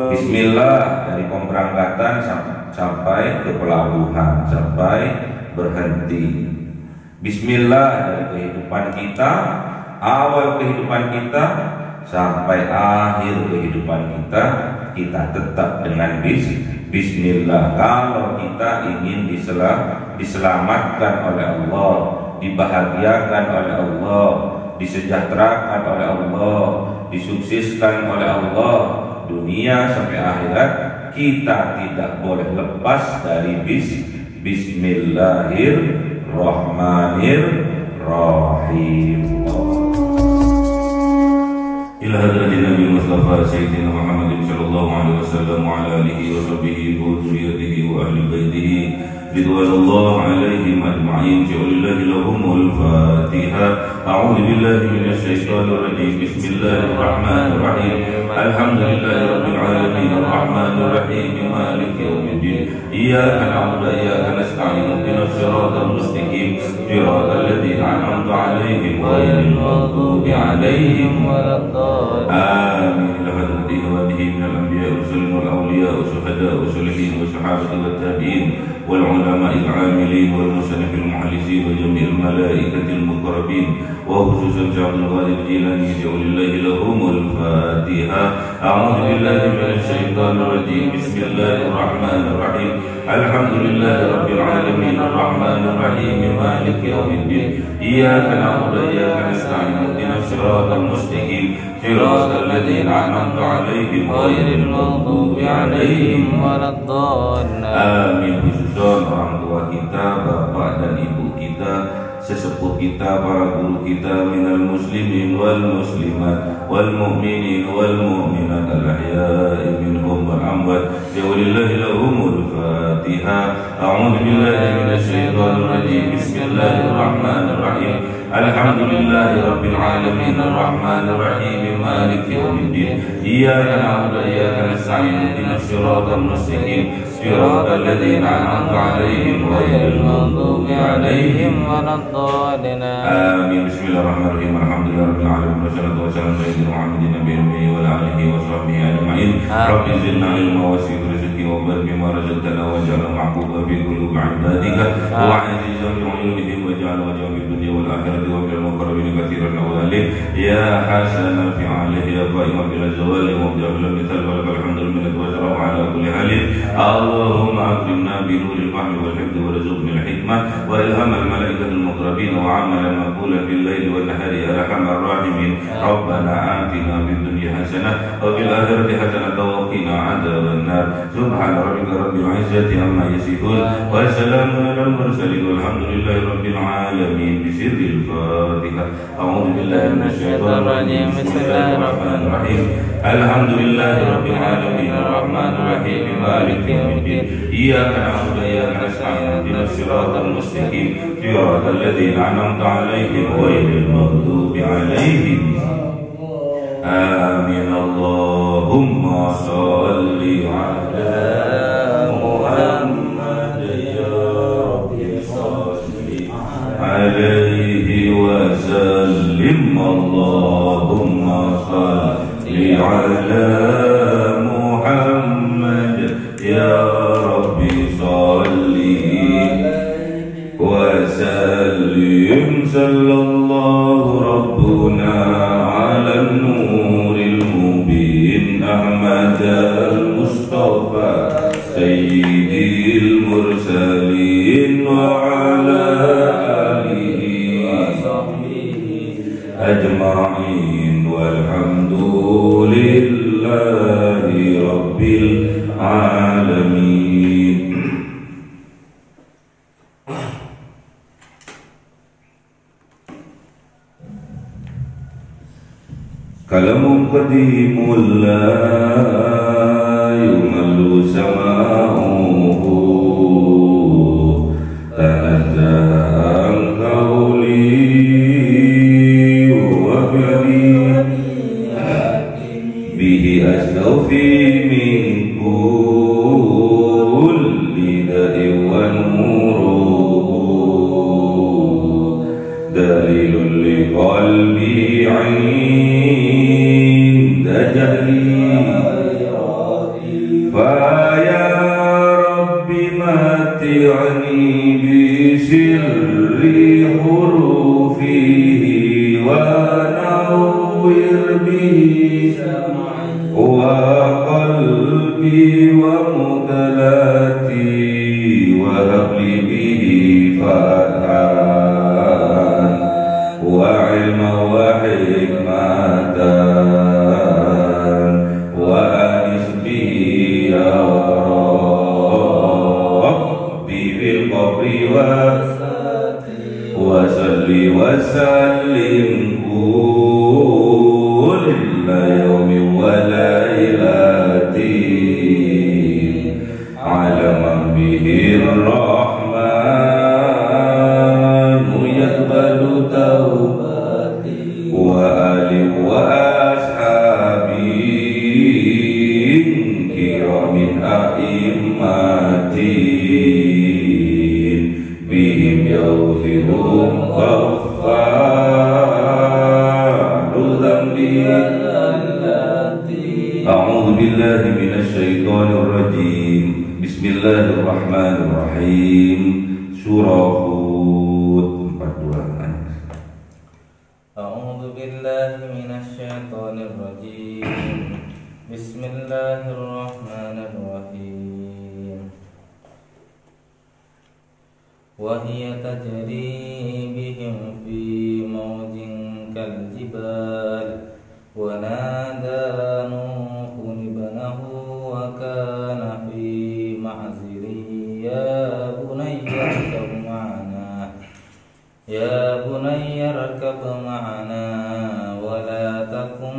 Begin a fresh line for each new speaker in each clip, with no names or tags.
Bismillah dari pemberangkatan sampai ke pelabuhan, sampai berhenti. Bismillah dari kehidupan kita, awal kehidupan kita sampai akhir kehidupan kita, kita tetap dengan Bismillah. Kalau kita ingin diselamatkan oleh Allah, dibahagiakan oleh Allah, disejahterakan oleh Allah, disukseskan oleh Allah, dunia sampai akhirat, kita tidak boleh lepas dari Bismillahirrahmanirrahim. Ila hadratin Nabi Mustafa Sayyidina Muhammad sallallahu alaihi wasallam wa ala alihi wa sahbihi wa dzurriyyatihi wa ahli baitihi ridwanullah alaihim ajma'in. Ja'alillahi lahumul Fatiha. A'udzu billahi minasy syaithanir rajim. Bismillahirrahmanirrahim. Alhamdulillahi rabbil alamin arrahmanir rahim maliki yaumiddin. Iyyaka na'budu wa iyyaka nasta'in. Ihdinas siratal mustaqim. Siratal ladzina an'amta 'alaihim ghairil maghdubi 'alaihim waladdallin. Amin. Ila hadratihi wa bihi minal anbiya'i was-mursalin wal awliya'i was-shuhada'i was-shalihin was-sahabati wat-tabi'in wal ulama'il 'amilin wal musannifil muhallisin wa jami'il malaikatil muqarrabin wa khususan Syaikhul Qadir Jilani. Ja'alillahi lahumul Fatiha. A'udzu billahi minasy syaithanir rajim. Bismillahirrahmanirrahim. Alhamdulillahi rabbil alamin arrahmanir rahim maliki yaumiddin. Iyyaka na'budu wa iyyaka nasta'in. Ihdinas siratal mustaqim. Siratal ladzina an'amta 'alaihim ghairil maghdubi 'alaihim waladdallin. Amin. Khususan orang tua kita, bapak dan ibu kita, sesepuh kita, para guru kita, minal muslimin wal muslimat wal mu'minin wal mu'minat al-ahya'i minhum wal amwat. Ja'alillahi lahumul Fatiha. A'udzu billahi minasy syaithanir rajim. Bismillahirrahmanirrahim. Alhamdulillahi rabbil alamin arrahmanir rahim maliki yaumiddin. Iyyaka na'budu wa iyyaka nasta'in. Ihdinas siratal mustaqim. Siratal ladzina an'amta 'alaihim ghairil maghdubi 'alaihim waladdallin. Amin. Bismillahirrahmanirrahim. Alhamdulillahirabbil alamin wassalatu wassalamu ala sayyidina Muhammadin nabiyil ummi wa ala alihi wa sahbihi ajma'in. Rabbi zidna ilma wa zid rizqi wa barik bima razaqtana waj'alna mahbuba fi qulubi 'ibadika wa 'azizan bi 'uyunihim waj'al wajhahu fid dunya wal akhirati wa bil muqarrabin katsiran awalih ya hasanan fi 'alihi ya qa'iman bil zawali wa bil mithal wa lakal hamdu minna wa salamu ala kulli halin. Allahumma akrimna bi nuril fahmi wal hifdhi warzuqna al hikmah wa ilham al malaikatil muqarrabin wa 'amalan maqbulan bil laili wan nahari ya arhamar rahimin. Rabbana atina fid dunya hasanah wa fil akhirati hasanah wa qina 'adzaban nar. Subhana rabbika rabbil 'izzati amma yasifun wa salamun alal mursalin walhamdulillahi rabbil alamin. Bisirril Fatiha. A'udzu billahi minasy syaithanir rajim. Bismillahirrahmanirrahim. Alhamdulillahi rabbil alamin arrahmanir rahim maliki yaumiddin. Iyyaka na'budu wa iyyaka nasta'in. Ihdinas siratal mustaqim. Siratal ladzina an'amta 'alaihim ghairil maghdubi 'alaihim. Amin. Allahumma shalli 'ala Muhammad ya rabbi shalli 'alaihi wa sallim. Allahumma shalli 'ala Muhammad ya rabbi shalli wa sallim. Sallallahu rabbuna 'alan nuril mubin Ahmad al-Mustafa sayyidil mursalin wa 'ala alihi wa sahbihi ajma'in walhamdulillahi rabbil alamin. Kalamun qadimul la yumallu sama'uhu tanazza'an qawli wa bihi astaghfi min kulli da'i wa nuruhu dalilun li qalbi 'inda jahli فيا رب متعني بسر حروفه ونور به وقلبي ومدلتي وهب لي به فتحا وعلما وحكمة وأنس به يا ربي في القبر وصل وسلم كل يوم وليلة على من به الرحمن يقبل توبتي وآل وأصحابي كرام أئمتي بهم يغفرون غفار ذنبي أعوذ بالله من الشيطان الرجيم بسم الله الرحمن الرحيم Surah Hud 42.
أعوذ بالله من الشيطان الرجيم بسم الله الرحمن الرحيم وهي تجري بهم في موج كالجبال ونادى نوح ابنه وكان في معزل يا بني اركب معنا ولا تكن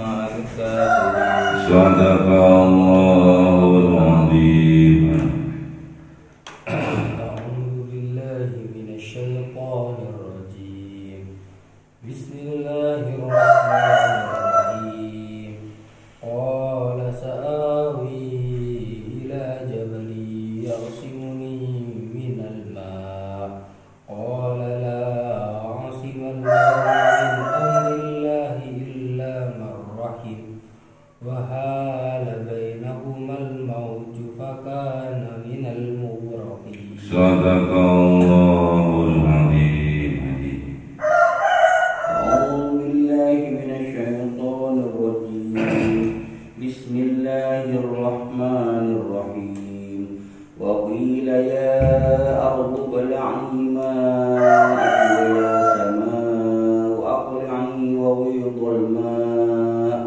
مع الكافرين
صدق الله العظيم.
أعوذ بالله من الشيطان الرجيم بسم الله الرحمن الرحيم قال سآوي إلى جبل يعصمني من الماء قال لا عاصم اليوم من أمر الله إلا من رحم وحال بينهما الموج فكان من المغرقين
صدق الله العظيم.
أعوذ بالله من الشيطان الرجيم بسم الله الرحمن الرحيم وقيل يا أرض ابلعي ماءك ويا سماء أقلعي وغيض الماء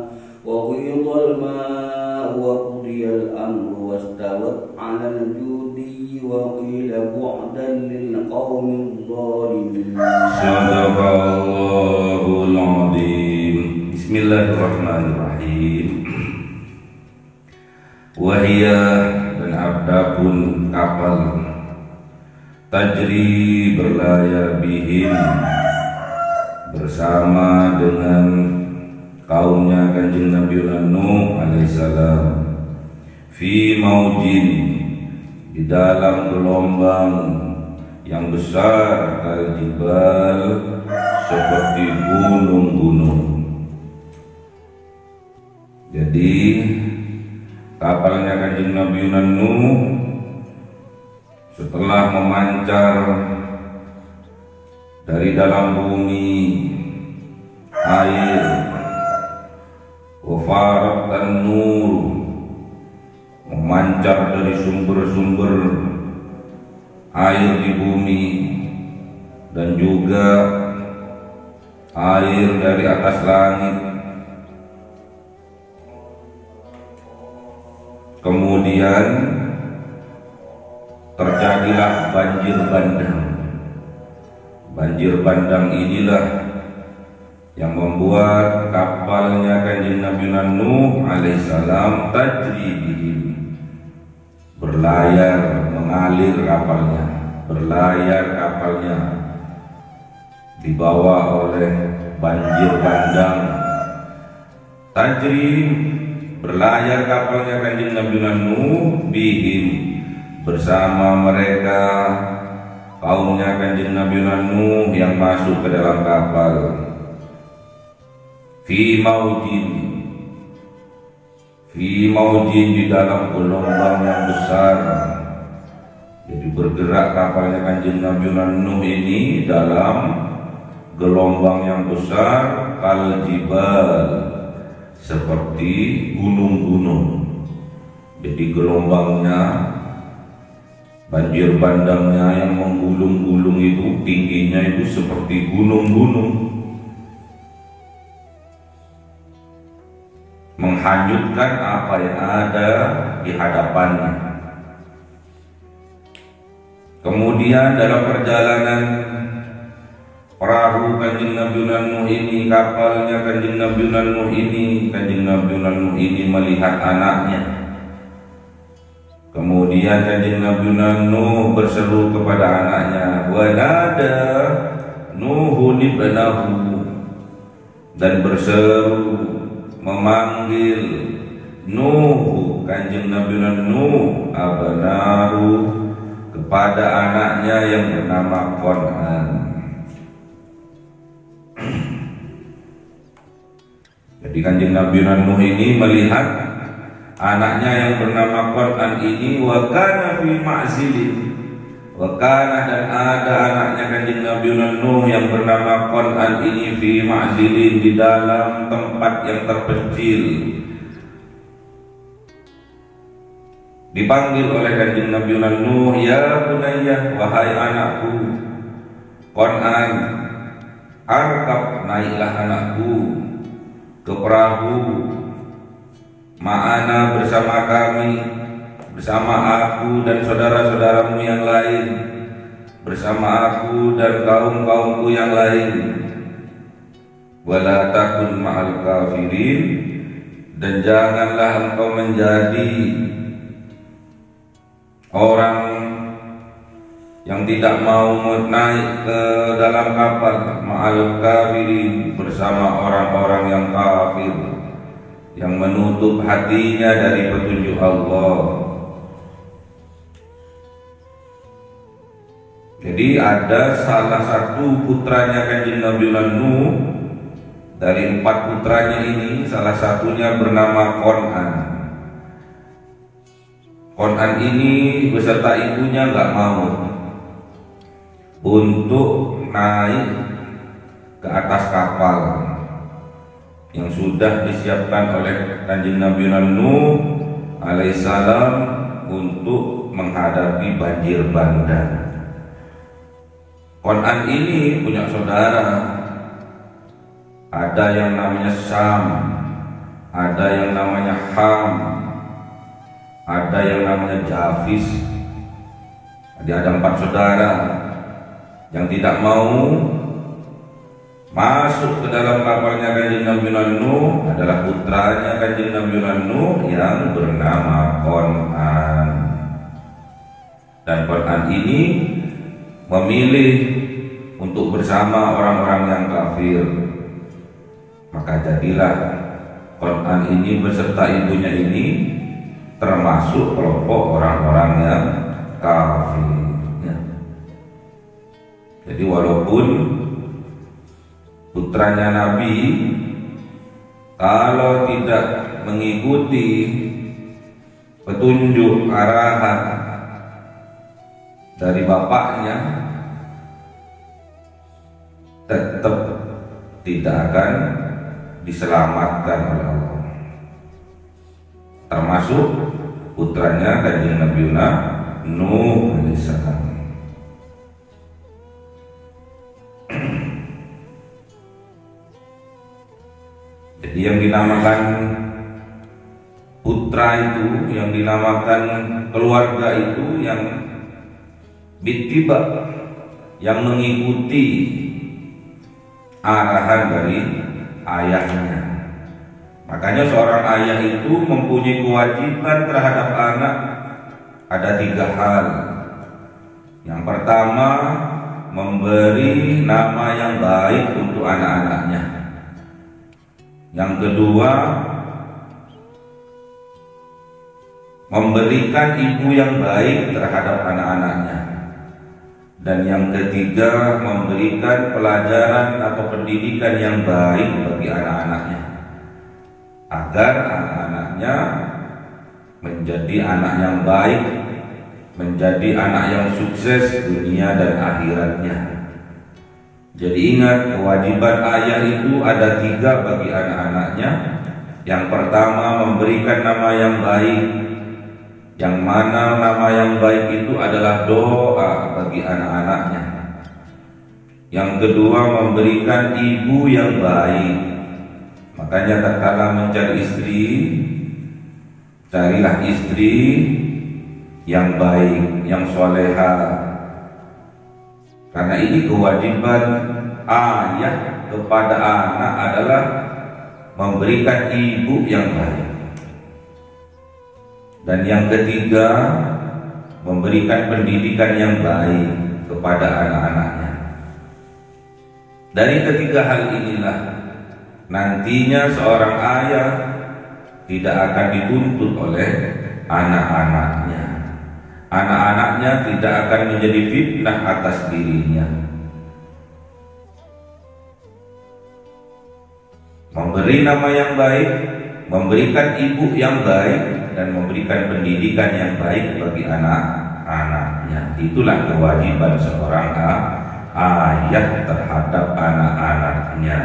وقضي الأمر واستوت على الجودي وقيل بعدا للقوم الظالمين
صدق الله العظيم. Bismillahirrahmanirrahim. Wahia dan adapun kapal tajri berlayar bihim bersama dengan kaumnya Kanjeng Nabi Nuh alaihissalam fi maujin di dalam gelombang yang besar kaljibal seperti gunung-gunung. Jadi kapalnya Kanjeng Nabi Nuh setelah memancar dari dalam bumi air wafarat dan nur memancar dari sumber-sumber air di bumi dan juga air dari atas langit. Kemudian terjadilah banjir bandang. Banjir bandang inilah yang membuat kapalnya Kanjeng Nabi Nuh alaihissalam tajri bihim, berlayar, mengalir kapalnya, berlayar kapalnya dibawa oleh banjir bandang. Tajri, berlayar kapalnya Kanjeng Nabi Nuh bihim, bersama mereka kaumnya Kanjeng Nabi Nuh yang masuk ke dalam kapal. Fi maujin, fi maujin di dalam gelombang yang besar. Jadi bergerak kapalnya Kanjeng Nabi Nuh ini dalam gelombang yang besar, kal jibal, seperti gunung-gunung. Jadi gelombangnya, banjir bandangnya yang menggulung-gulung itu, tingginya itu seperti gunung-gunung, menghanyutkan apa yang ada di hadapannya. Kemudian dalam perjalanan perahu Kanjeng Nabi Nuh ini, kapalnya Kanjeng Nabi Nuh ini, Kanjeng Nabi Nuh ini melihat anaknya. Kemudian Kanjeng Nabi Nuh berseru kepada anaknya, wa nada Nuhun ibnahu, dan berseru memanggil Nuh, Kanjeng Nabi Nuh, abnahu, kepada anaknya yang bernama Qan'an. Jadi Kanjeng Nabi Nuh ini melihat anaknya yang bernama Qan'an ini, wa kana fi ma'zilin, wa kana, dan ada anaknya Kanjeng Nabi Nuh yang bernama Qan'an ini fi ma'zilin, di dalam tempat yang terpencil. Dipanggil oleh Kanjeng Nabi Nuh, ya bunayya, wahai anakku Qan'an, arkab, naiklah anakku ke perahu, ma'ana, bersama kami, bersama aku dan saudara-saudaramu yang lain, bersama aku dan kaum-kaumku yang lain. Wala takun ma'al kafirin, dan janganlah engkau menjadi orang yang tidak mau naik ke dalam kapal, ma'al kafirin, bersama orang-orang yang kafir, yang menutup hatinya dari petunjuk Allah. Jadi ada salah satu putranya Kanjeng Nabi Nuh, dari 4 putranya ini salah satunya bernama Qan'an. Qan'an ini beserta ibunya nggak mau untuk naik ke atas kapal yang sudah disiapkan oleh Kanjeng Nabi Nuh alaihissalam untuk menghadapi banjir bandang. Qan'an ini punya saudara, ada yang namanya Sam, ada yang namanya Ham, ada yang namanya Jafis. Jadi ada 4 saudara yang tidak mau masuk ke dalam kapalnya Kanjeng Nabi Nuh adalah putranya Kanjeng Nabi Nuh yang bernama Qan'an. Dan Qan'an ini memilih untuk bersama orang-orang yang kafir. Maka jadilah Qan'an ini beserta ibunya ini termasuk kelompok orang-orang yang kafir. Jadi walaupun putranya Nabi kalau tidak mengikuti petunjuk arahan dari bapaknya, tetap tidak akan diselamatkan oleh Allah. Termasuk putranya Kanjeng Nabi Nuh alaihissalam. Jadi yang dinamakan putra itu, yang dinamakan keluarga itu, yang bittiba, yang mengikuti arahan dari ayahnya. Makanya seorang ayah itu mempunyai kewajiban terhadap anak ada 3 hal. Yang pertama, memberi nama yang baik untuk anak-anaknya. Yang kedua, memberikan ibu yang baik terhadap anak-anaknya. Dan yang ketiga, memberikan pelajaran atau pendidikan yang baik bagi anak-anaknya, agar anak-anaknya anaknya menjadi anak yang baik, menjadi anak yang sukses dunia dan akhiratnya. Jadi ingat, kewajiban ayah itu ada 3 bagi anak-anaknya. Yang pertama, memberikan nama yang baik, yang mana nama yang baik itu adalah doa bagi anak-anaknya. Yang kedua, memberikan ibu yang baik. Makanya tatkala mencari istri, carilah istri yang baik, yang soleha. Karena ini kewajiban ayah kepada anak adalah memberikan ibu yang baik. Dan yang ketiga, memberikan pendidikan yang baik kepada anak-anaknya. Dari ketiga hal inilah nantinya seorang ayah tidak akan dituntut oleh anak-anaknya. Anak-anaknya tidak akan menjadi fitnah atas dirinya. Memberi nama yang baik, memberikan ibu yang baik, dan memberikan pendidikan yang baik bagi anak-anaknya. Itulah kewajiban seorang ayah terhadap anak-anaknya.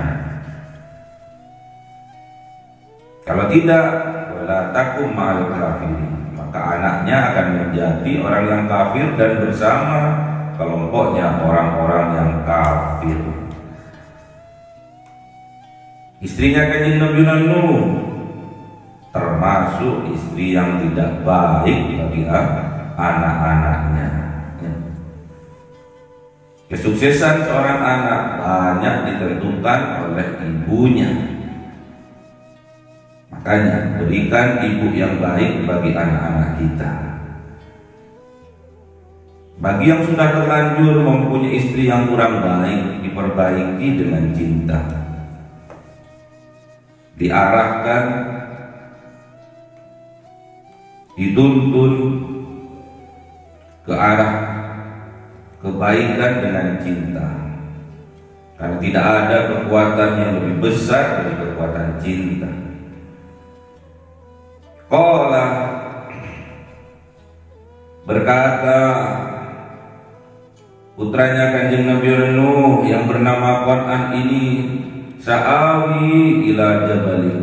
Kalau tidak, wala takum ma'al kafirin, maka anaknya akan menjadi orang yang kafir dan bersama kelompoknya orang-orang yang kafir. Istrinya Kanjeng Nabi Nuh termasuk istri yang tidak baik bagi anak-anaknya. Kesuksesan seorang anak banyak ditentukan oleh ibunya. Makanya berikan ibu yang baik bagi anak-anak kita. Bagi yang sudah terlanjur mempunyai istri yang kurang baik, diperbaiki dengan cinta. Diarahkan, dituntun ke arah kebaikan dengan cinta. Karena tidak ada kekuatan yang lebih besar dari kekuatan cinta. Qala, berkata putranya Kanjeng Nabi Nuh yang bernama Qan'an ini, sa'awi ila jabalin,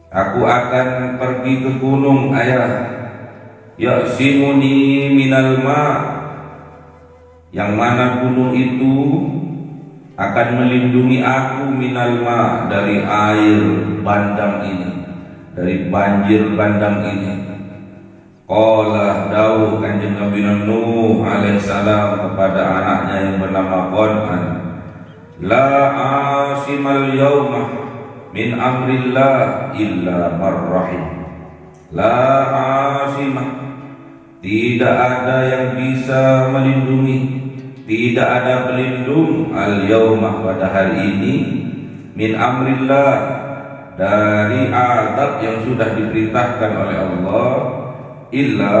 aku akan pergi ke gunung ayah, ya'simuni minal ma, yang mana gunung itu akan melindungi aku minal ma, dari air bandang ini, dari banjir bandang ini. Qala, dawuh Kanjeng Nabi Nuh alaihissalam kepada anaknya yang bernama Qan'an, la asimal yawma min amrillah illa marrahim. La asimah, tidak ada yang bisa melindungi, tidak ada pelindung al yawma pada hari ini, min amrillah, dari azab yang sudah diperintahkan oleh Allah, illa,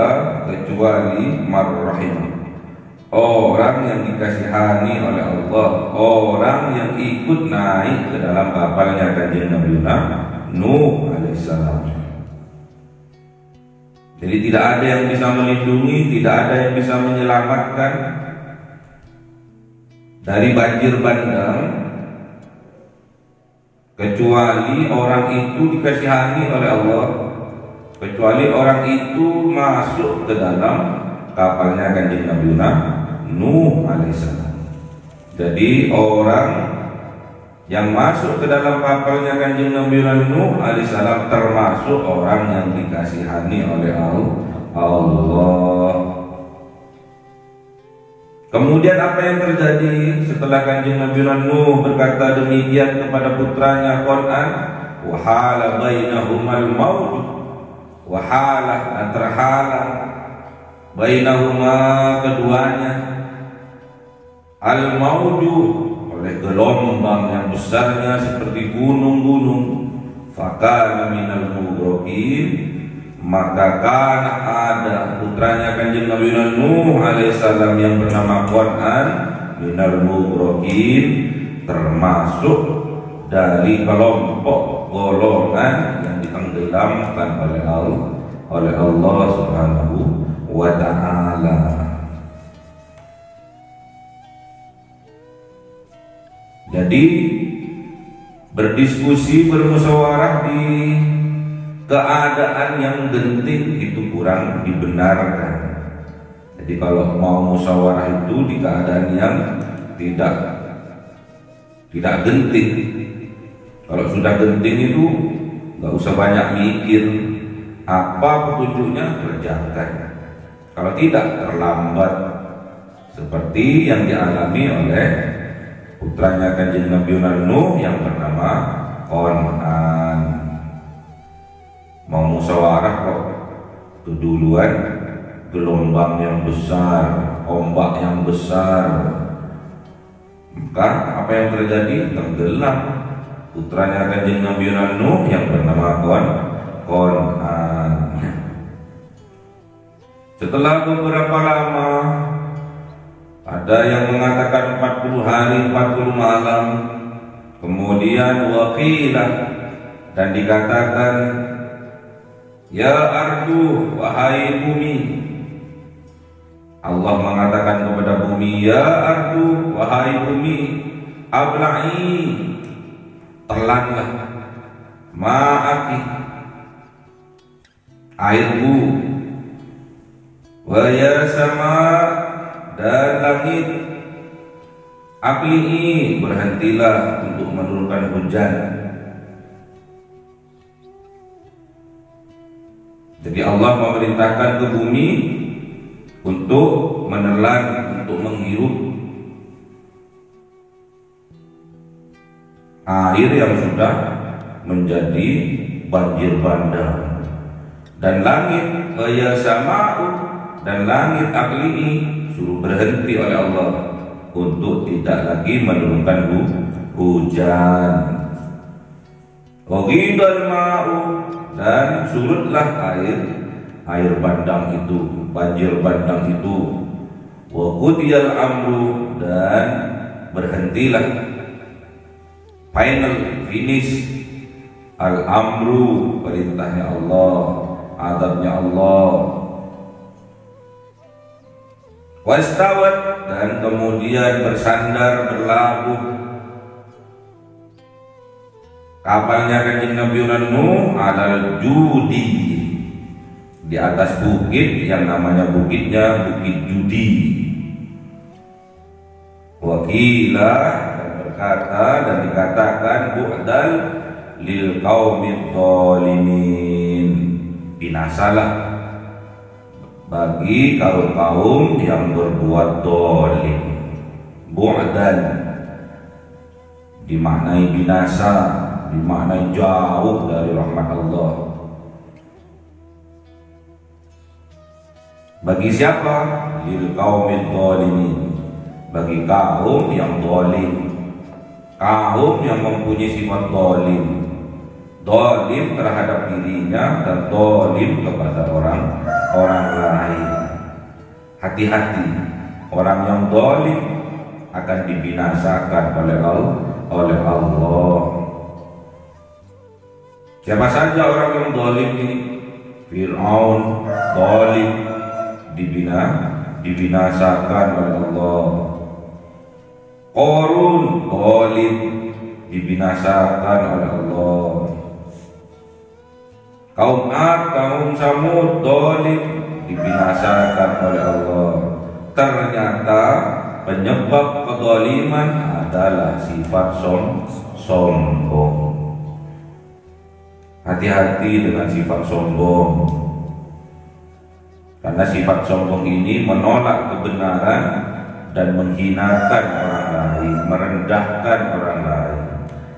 kecuali marrahim, orang yang dikasihani oleh Allah, orang yang ikut naik ke dalam kapalnya Kanjeng Nabi Nuh alaihissalam. Jadi tidak ada yang bisa melindungi, tidak ada yang bisa menyelamatkan dari banjir bandang kecuali orang itu dikasihani oleh Allah, kecuali orang itu masuk ke dalam kapalnya Kanjeng Nabi Nuh alaihissalam. Jadi orang yang masuk ke dalam kapalnya Kanjeng Nabi Nuh alaihissalam termasuk orang yang dikasihani oleh Allah. Kemudian apa yang terjadi setelah Kanjeng Nabi Nuh berkata demikian kepada putranya Qan'an? Wahala bainahumal maut, wahala, dan terhalang bainahuma, keduanya, al mauju, oleh gelombang yang besarnya seperti gunung-gunung. Fakana minal mughraqin, maka kana ada putranya Kanjeng Nabi Nuh alaihissalam yang bernama Qan'an minal mughraqin, termasuk dari kelompok golongan yang ditenggelamkan oleh Allah Subhanahu wa ta'ala. Jadi berdiskusi, bermusyawarah di keadaan yang genting itu kurang dibenarkan. Jadi kalau mau musyawarah itu di keadaan yang tidak genting. Kalau sudah genting itu nggak usah banyak mikir, apa petunjuknya kerjakan. Kalau tidak terlambat, seperti yang dialami oleh putranya Kanjeng Nabi Nuh yang bernama Kan'an. Mau musyawarah kok keduluan gelombang yang besar, ombak yang besar, maka apa yang terjadi? Tenggelam putranya Kanjeng Nabi Nuh yang bernama Kan'an. Setelah beberapa lama, ada yang mengatakan 40 hari 40 malam, kemudian waqilah, dan dikatakan, ya ardu, wahai bumi. Allah mengatakan kepada bumi, ya ardu, wahai bumi, abla'i, telanlah, ma'aki, airku, wa ya sama, dan langit, aqli'i, berhentilah untuk menurunkan hujan. Jadi Allah memerintahkan ke bumi untuk menelan, untuk menghirup air yang sudah menjadi banjir bandang. Dan langit, ya sama'u, dan langit aqli'i, suruh berhenti oleh Allah untuk tidak lagi menurunkan hujan. Waghidal ma'u, dan surutlah air bandang itu, banjir bandang itu. Wa qudiyal amru, dan berhentilah, final, finish, al amru, perintahnya Allah, azabnya Allah. Wastawat, dan kemudian bersandar, berlabuh kapalnya Kanjeng Nabi Nuh alal judi, di atas bukit yang namanya bukitnya Bukit Judi. Wakila, dan berkata dan dikatakan, bu'dal lil qaumid dhalimin, binasalah bagi kaum-kaum yang berbuat zalim. Bu'dan dimaknai binasa, dimaknai jauh dari rahmat Allah. Bagi siapa? Lil qaumid dhalimin, bagi kaum yang zalim, kaum yang mempunyai sifat zalim, zalim terhadap dirinya dan zalim kepada orang lain. Hati-hati, orang yang zalim akan dibinasakan oleh Allah. Siapa saja orang yang zalim ini? Fir'aun zalim, dibinasakan oleh Allah. Qarun zalim, dibinasakan oleh Allah. Kaum Ad, kaum Samud zalim, dibinasakan oleh Allah. Ternyata penyebab kezaliman adalah sifat sombong. Hati-hati dengan sifat sombong, karena sifat sombong ini menolak kebenaran dan menghinakan orang lain, merendahkan orang lain,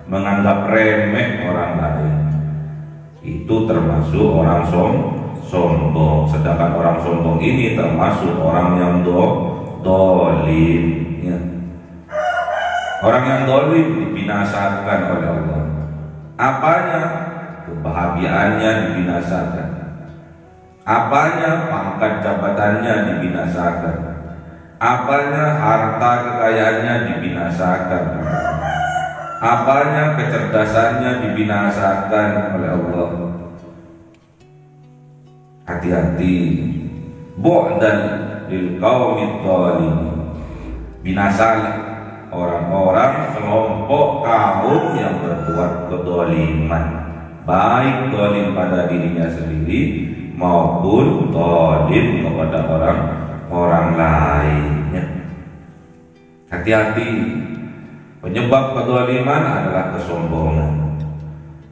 menganggap remeh orang lain. Itu termasuk orang sombong. Sedangkan orang sombong ini termasuk orang yang dolim, ya. Orang yang dolim dibinasakan oleh Allah. Apanya? Kebahagiaannya dibinasakan. Apanya? Pangkat jabatannya dibinasakan. Apanya? Harta kekayaannya dibinasakan. apanya kecerdasannya dibinasakan oleh Allah. Hati-hati, bu'dan lil qaumid dhalimin. Binasalah orang-orang kelompok kaum yang berbuat kedzaliman, baik zalim pada dirinya sendiri maupun zalim kepada orang lainnya. Hati-hati, penyebab kedzaliman adalah kesombongan.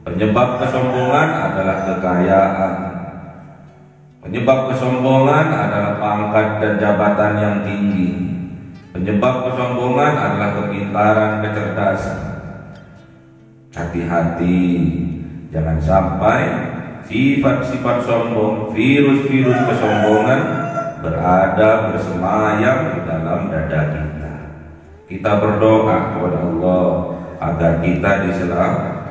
Penyebab kesombongan adalah kekayaan. Penyebab kesombongan adalah pangkat dan jabatan yang tinggi. Penyebab kesombongan adalah kepintaran, kecerdasan. Hati-hati, jangan sampai sifat-sifat sombong, virus-virus kesombongan berada bersemayam di dalam dada kita. Kita berdoa kepada Allah agar kita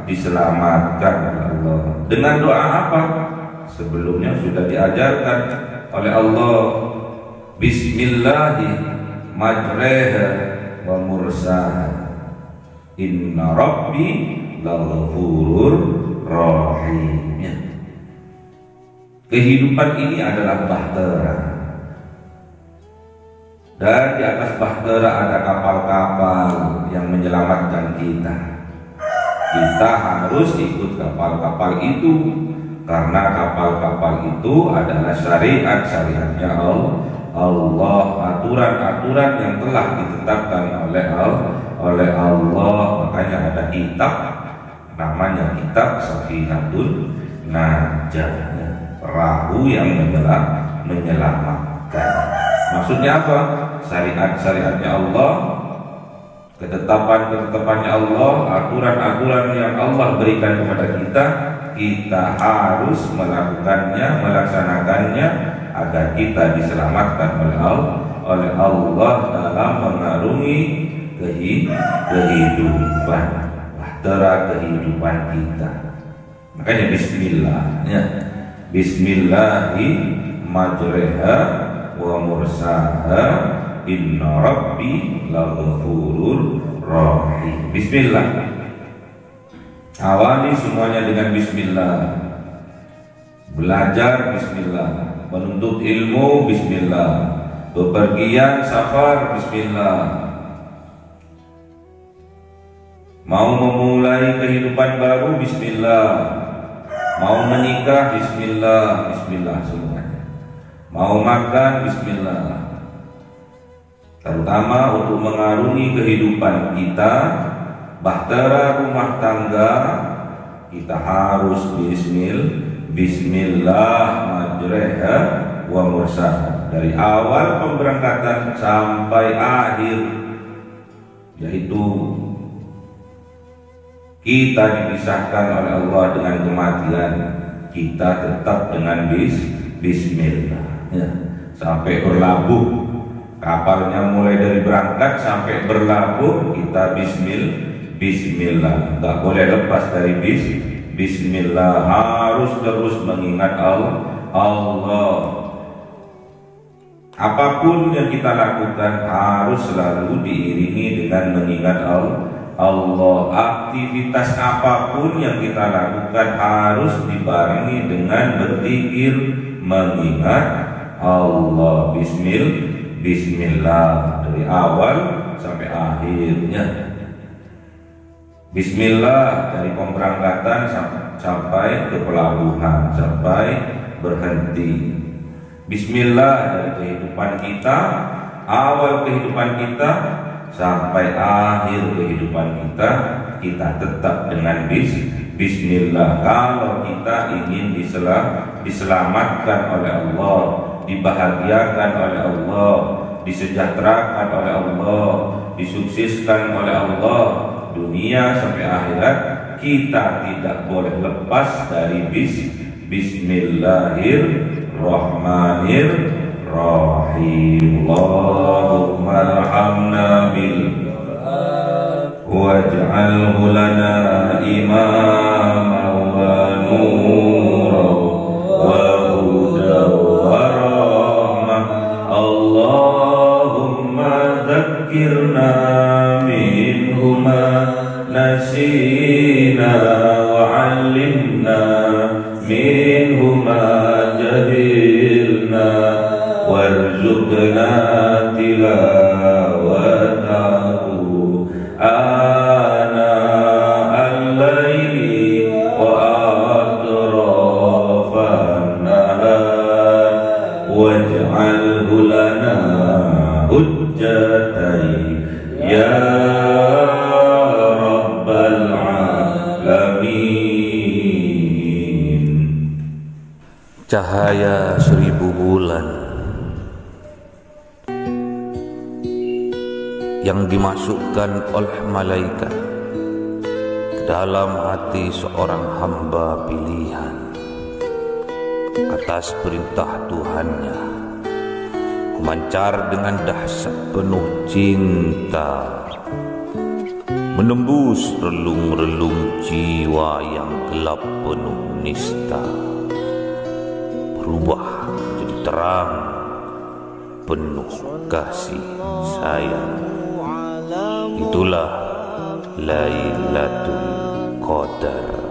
diselamatkan oleh Allah. Dengan doa apa? Sebelumnya sudah diajarkan oleh Allah, Bismillahirrahmanirrahim, majreha wa mursaha, inna rabbi laghafurur rahim. Kehidupan ini adalah bahtera, dan di atas bahtera ada kapal-kapal yang menyelamatkan kita. Kita harus ikut kapal-kapal itu, karena kapal-kapal itu adalah syariat-syariatnya Allah, aturan-aturan yang telah ditetapkan oleh Allah. Makanya ada kitab namanya kitab Safinatun Najah, perahu yang menyelamatkan. Maksudnya apa? Syariat-syariatnya Allah, ketetapan-ketetapannya Allah, aturan-aturan yang Allah berikan kepada kita harus melakukannya, melaksanakannya agar kita diselamatkan oleh Allah dalam mengarungi kehidupan, bahtera kehidupan kita. Makanya Bismillah, ya. Bismillahi majreha wa mursaha, inna rabbi laghafurur rahim. Bismillah. Awali semuanya dengan Bismillah. Belajar Bismillah, menuntut ilmu Bismillah, bepergian safar Bismillah, mau memulai kehidupan baru Bismillah, mau menikah Bismillah, Bismillah semuanya, mau makan Bismillah. Terutama untuk mengarungi kehidupan kita, bahtera rumah tangga, kita harus Bismillah majreha wa mursaha, dari awal pemberangkatan sampai akhir, yaitu kita dipisahkan oleh Allah dengan kematian, kita tetap dengan Bismillah, ya. Sampai berlabuh, kapalnya mulai dari berangkat sampai berlabuh kita Bismillah, nggak boleh lepas dari Bismillah, harus terus mengingat Allah. Apapun yang kita lakukan harus selalu diiringi dengan mengingat Allah. Aktivitas apapun yang kita lakukan harus dibarengi dengan berzikir, mengingat Allah. Bismillah dari awal sampai akhirnya. Bismillah dari pemberangkatan sampai ke pelabuhan, sampai berhenti. Bismillah dari kehidupan kita, awal kehidupan kita sampai akhir kehidupan kita tetap dengan Bismillah. Kalau kita ingin diselamatkan oleh Allah, dibahagiakan oleh Allah, disejahterakan oleh Allah, disukseskan oleh Allah, dunia sampai akhirat, kita tidak boleh lepas dari Bismillahirrahmanirrahim. Allahumma arhamna bil waj'alhu lana imama wa nura wa huda wa rahmah. Allahumma dzakkirna minhuma ما جهلنا وارزقنا تلاوته آناء الليل وأطراف النهار واجعله لنا حجتين يا رب العالمين.
Cahaya 1000 bulan yang dimasukkan oleh malaikat ke dalam hati seorang hamba pilihan atas perintah Tuhannya, memancar dengan dahsyat penuh cinta, menembus relung-relung jiwa yang gelap penuh nista, berubah menjadi terang penuh kasih sayang. Itulah Lailatul Qadar.